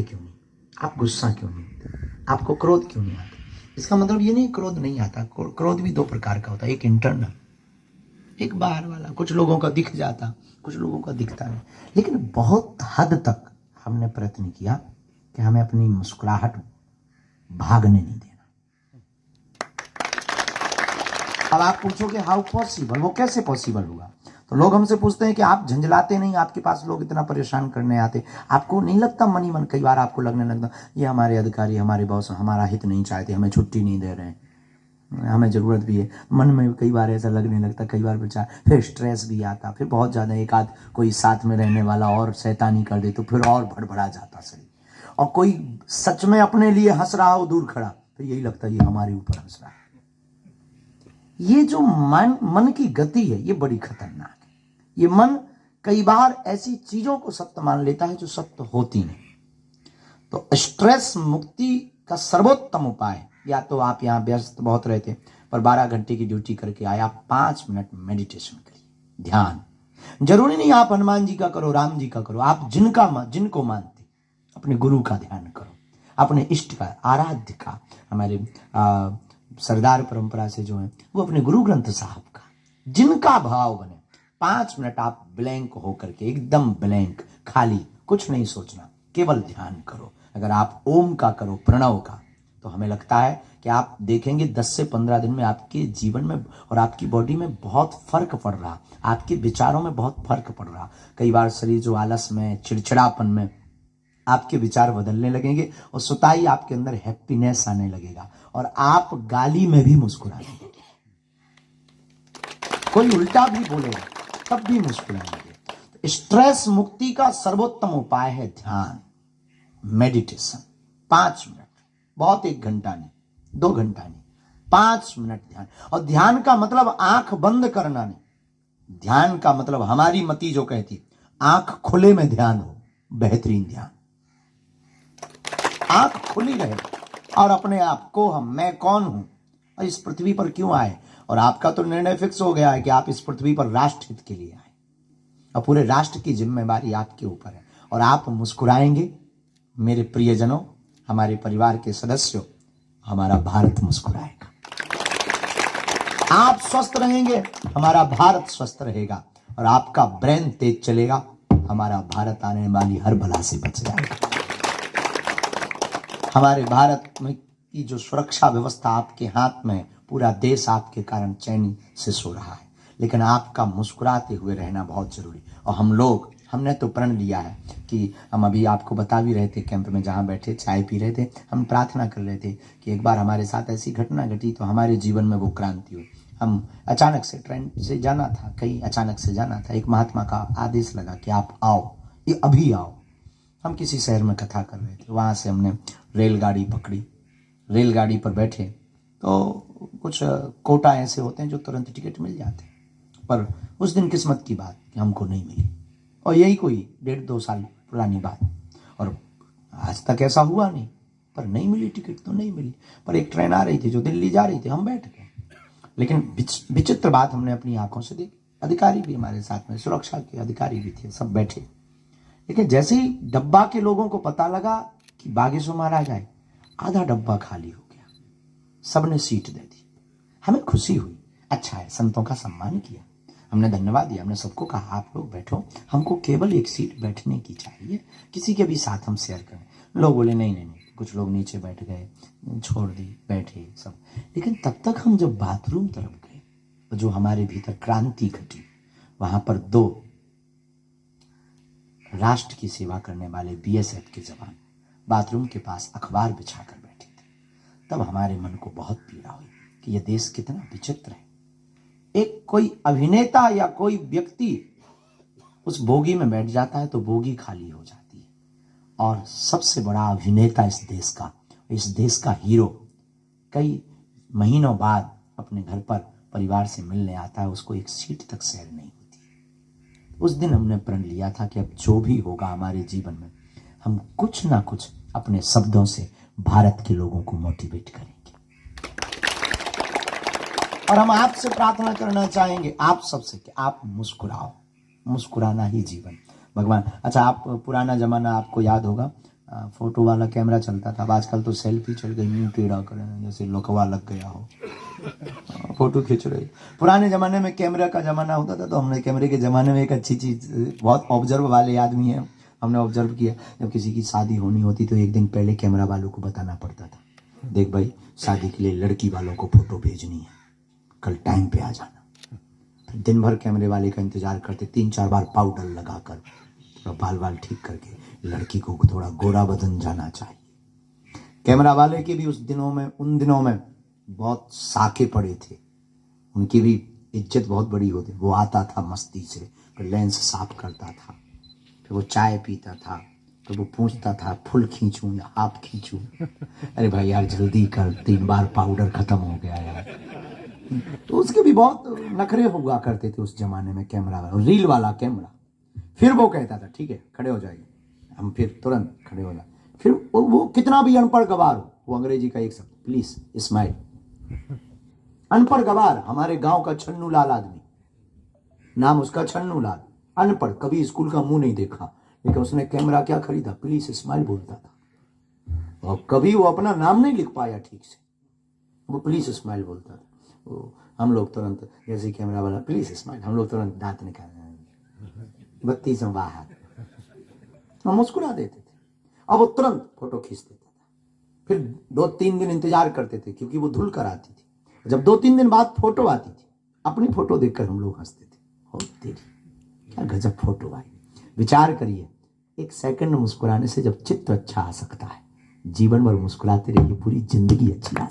क्यों नहीं, आप गुस्सा क्यों नहीं होते, आपको क्रोध क्यों नहीं आता? इसका मतलब ये नहीं क्रोध नहीं आता, क्रोध भी दो प्रकार का होता है, एक इंटरनल, एक बाहर वाला। कुछ लोगों का दिख जाता, कुछ लोगों का दिखता नहीं। लेकिन बहुत हद तक हमने प्रयत्न किया कि हमें अपनी मुस्कुराहट भागने नहीं देना। अब आप पूछोगे हाउ पॉसिबल, वो कैसे पॉसिबल हुआ? तो लोग हमसे पूछते हैं कि आप झंझलाते नहीं, आपके पास लोग इतना परेशान करने आते, आपको नहीं लगता मन ही मन कई बार आपको लगने लगता ये हमारे अधिकारी, हमारे बॉस हमारा हित नहीं चाहते, हमें छुट्टी नहीं दे रहे हैं, हमें ज़रूरत भी है? मन में कई बार ऐसा लगने लगता, कई बार बेचारा, फिर स्ट्रेस भी आता, फिर बहुत ज़्यादा एक आध कोई साथ में रहने वाला और शैतानी कर दे तो फिर और भड़बड़ा जाता शरीर, और कोई सच में अपने लिए हंस रहा हो दूर खड़ा, फिर यही लगता है ये हमारे ऊपर हंस रहा है। ये जो मन की गति है ये बड़ी खतरनाक है। ये मन कई बार ऐसी चीजों को सत्य मान लेता है जो सत्य होती नहीं। तो स्ट्रेस मुक्ति का सर्वोत्तम उपाय, या तो आप यहां व्यस्त बहुत रहते पर 12 घंटे की ड्यूटी करके आए, आप 5 मिनट मेडिटेशन करिए, ध्यान। जरूरी नहीं आप हनुमान जी का करो, राम जी का करो, आप जिनको मानते अपने गुरु का ध्यान करो, अपने इष्ट का, आराध्य का। हमारे सरदार परंपरा से जो है वो अपने गुरु ग्रंथ साहब का, जिनका भाव बने। 5 मिनट आप ब्लैंक होकर के, एकदम ब्लैंक, खाली, कुछ नहीं सोचना, केवल ध्यान करो। अगर आप ओम का करो, प्रणव का, तो हमें लगता है कि आप देखेंगे 10 से 15 दिन में आपके जीवन में और आपकी बॉडी में बहुत फर्क पड़ रहा, आपके विचारों में बहुत फर्क पड़ रहा। कई बार शरीर जो आलस में, चिड़चिड़ापन में, आपके विचार बदलने लगेंगे और सुताई आपके अंदर हैप्पीनेस आने लगेगा और आप गाली में भी मुस्कुराएंगे। कोई उल्टा भी बोलेगा तब भी मुस्कुराएंगे। स्ट्रेस मुक्ति का सर्वोत्तम उपाय है ध्यान, मेडिटेशन। 5 मिनट, बहुत 1 घंटा नहीं, 2 घंटा नहीं, 5 मिनट ध्यान। और ध्यान का मतलब आंख बंद करना नहीं। ध्यान का मतलब हमारी मति जो कहती आंख खुले में ध्यान हो, बेहतरीन ध्यान। आंख खुली रहे और अपने आप को, मैं कौन हूं और इस पृथ्वी पर क्यों आए। और आपका तो निर्णय फिक्स हो गया है कि आप इस पृथ्वी पर राष्ट्र हित के लिए आए और पूरे राष्ट्र की जिम्मेवारी आपके ऊपर है। और आप मुस्कुराएंगे, मेरे प्रियजनों, हमारे परिवार के सदस्यों, हमारा भारत मुस्कुराएगा। आप स्वस्थ रहेंगे, हमारा भारत स्वस्थ रहेगा। और आपका ब्रेन तेज चलेगा, हमारा भारत आने वाली हर बला से बच जाएगा। हमारे भारत में की जो सुरक्षा व्यवस्था आपके हाथ में, पूरा देश आपके कारण चैनी से सो रहा है। लेकिन आपका मुस्कुराते हुए रहना बहुत जरूरी। और हमने तो प्रण लिया है कि हम अभी आपको बता भी रहे थे, कैंप में जहां बैठे चाय पी रहे थे, हम प्रार्थना कर रहे थे कि एक बार हमारे साथ ऐसी घटना घटी तो हमारे जीवन में वो क्रांति हुई। हम अचानक से ट्रेन से जाना था, कहीं अचानक से जाना था, एक महात्मा का आदेश लगा कि आप आओ, ये अभी आओ। हम किसी शहर में कथा कर रहे थे, वहां से हमने रेलगाड़ी पकड़ी, रेलगाड़ी पर बैठे तो कुछ कोटा ऐसे होते हैं जो तुरंत टिकट मिल जाते हैं, पर उस दिन किस्मत की बात कि हमको नहीं मिली। और यही कोई 1.5-2 साल पुरानी बात, और आज तक ऐसा हुआ नहीं, पर नहीं मिली टिकट तो नहीं मिली। पर एक ट्रेन आ रही थी जो दिल्ली जा रही थी, हम बैठ गए। लेकिन विचित्र बात हमने अपनी आंखों से देखी, अधिकारी भी हमारे साथ में, सुरक्षा के अधिकारी भी थे, सब बैठे। लेकिन जैसे ही डब्बा के लोगों को पता लगा कि बागेश्वर महाराज आए, आधा डब्बा खाली हो गया, सबने सीट दे दी। हमें खुशी हुई, अच्छा है, संतों का सम्मान किया, हमने धन्यवाद दिया, हमने सबको कहा आप लोग बैठो, हमको केवल एक सीट बैठने की चाहिए, किसी के भी साथ हम शेयर करें। लोग बोले नहीं नहीं नहीं, कुछ लोग नीचे बैठ गए, छोड़ दी, बैठे सब। लेकिन तब तक हम जब बाथरूम तरफ गए तो जो हमारे भीतर क्रांति घटी, वहां पर 2 राष्ट्र की सेवा करने वाले बीएसएफ के जवान बाथरूम के पास अखबार बिछाकर बैठे थे। तब हमारे मन को बहुत पीड़ा हुई कि यह देश कितना विचित्र है। एक कोई अभिनेता या कोई व्यक्ति उस बोगी में बैठ जाता है तो बोगी खाली हो जाती है, और सबसे बड़ा अभिनेता इस देश का हीरो कई महीनों बाद अपने घर पर परिवार से मिलने आता है, उसको एक सीट तक शेयर नहीं होती। उस दिन हमने प्रण लिया था कि अब जो भी होगा हमारे जीवन में, हम कुछ ना कुछ अपने शब्दों से भारत के लोगों को मोटिवेट करेंगे। और हम आपसे प्रार्थना करना चाहेंगे, आप सबसे, कि आप मुस्कुराओ, मुस्कुराना ही जीवन। भगवान, अच्छा आप पुराना जमाना आपको याद होगा, फोटो वाला कैमरा चलता था। अब आजकल तो सेल्फी चल गई, मुंह टेढ़ा करें जैसे लोकवा लग गया हो, फोटो खींच रहे। पुराने जमाने में कैमरा का जमाना होता था, तो हमने कैमरे के जमाने में एक अच्छी चीज, बहुत ऑब्जर्व वाले आदमी है, हमने ऑब्जर्व किया, जब किसी की शादी होनी होती तो एक दिन पहले कैमरा वालों को बताना पड़ता था, देख भाई शादी के लिए लड़की वालों को फोटो भेजनी है, कल टाइम पे आ जाना। फिर दिन भर कैमरे वाले का इंतजार करते, 3-4 बार पाउडर लगाकर थोड़ा बाल वाल ठीक करके, लड़की को थोड़ा गोरा बदन जाना चाहिए। कैमरा वाले के भी उन दिनों में बहुत साके पड़े थे, उनकी भी इज्जत बहुत बड़ी होती। वो आता था मस्ती से, फिर लेंस साफ करता था, फिर वो चाय पीता था, तो वो पूछता था फुल खींचूं या हाफ खींचूं। अरे भाई यार जल्दी कर, 3 बार पाउडर खत्म हो गया यार। तो उसके भी बहुत नखरे हुआ करते थे उस जमाने में कैमरा वाला, रील वाला कैमरा। फिर वो कहता था ठीक है खड़े हो जाइए, हम फिर तुरंत खड़े हो जाए। फिर वो कितना भी अनपढ़ गवार हो, वो अंग्रेजी का एक शब्द, प्लीज स्माइल। अनपढ़ गवार, हमारे गांव का छन्नू लाल आदमी, नाम उसका छन्नू लाल, अनपढ़, कभी स्कूल का मुंह नहीं देखा, लेकिन उसने कैमरा क्या खरीदा, प्लीज स्माइल बोलता था। और कभी वो अपना नाम नहीं लिख पाया ठीक से, वो प्लीज स्माइल बोलता था। वो हम लोग तुरंत, जैसे कैमरा वाला प्लीज स्माइल, हम लोग तुरंत दांत निकाल, बत्ती से बाहर, हम मुस्कुरा देते थे। अब वो तुरंत फोटो खींच देता था। फिर 2-3 दिन इंतजार करते थे, क्योंकि वो धुल कर आती थी। जब 2-3 दिन बाद फोटो आती थी, अपनी फोटो देखकर हम लोग हंसते थे, हो तेरी क्या गजब फोटो आई। विचार करिए, 1 सेकंड मुस्कुराने से जब चित्र अच्छा आ सकता है, जीवन भर मुस्कुराते रहिए, पूरी जिंदगी अच्छी आ सकती है।